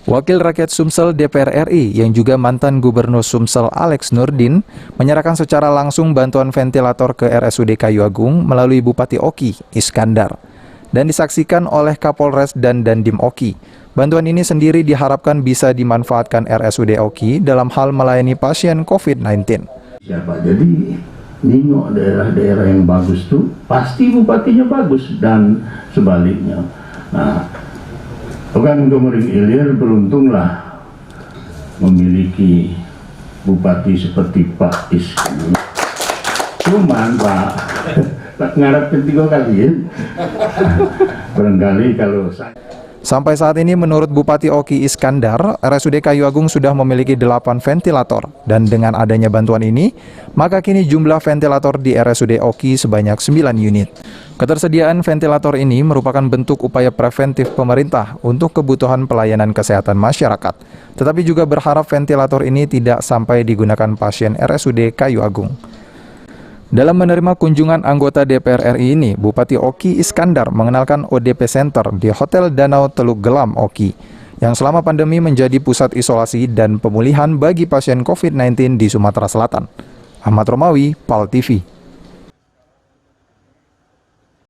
Wakil Rakyat Sumsel DPR RI yang juga mantan Gubernur Sumsel Alex Nurdin menyerahkan secara langsung bantuan ventilator ke RSUD Kayu Agung melalui Bupati Oki, Iskandar, dan disaksikan oleh Kapolres dan Dandim Oki. Bantuan ini sendiri diharapkan bisa dimanfaatkan RSUD Oki dalam hal melayani pasien COVID-19. Jadi nengok daerah-daerah yang bagus tuh pasti bupatinya bagus dan sebaliknya. Nah, Bukan Gomering Ilir beruntunglah memiliki bupati seperti Pak Is. Cuman Pak ngarep ketiga kali ya. Barangkali kalau saya... Sampai saat ini menurut Bupati Oki Iskandar, RSUD Kayu Agung sudah memiliki 8 ventilator. Dan dengan adanya bantuan ini, maka kini jumlah ventilator di RSUD Oki sebanyak 9 unit. Ketersediaan ventilator ini merupakan bentuk upaya preventif pemerintah untuk kebutuhan pelayanan kesehatan masyarakat. Tetapi juga berharap ventilator ini tidak sampai digunakan pasien RSUD Kayu Agung. Dalam menerima kunjungan anggota DPR RI ini, Bupati Oki Iskandar mengenalkan ODP Center di Hotel Danau Teluk Gelam Oki, yang selama pandemi menjadi pusat isolasi dan pemulihan bagi pasien COVID-19 di Sumatera Selatan. Ahmad Romawi, PAL TV.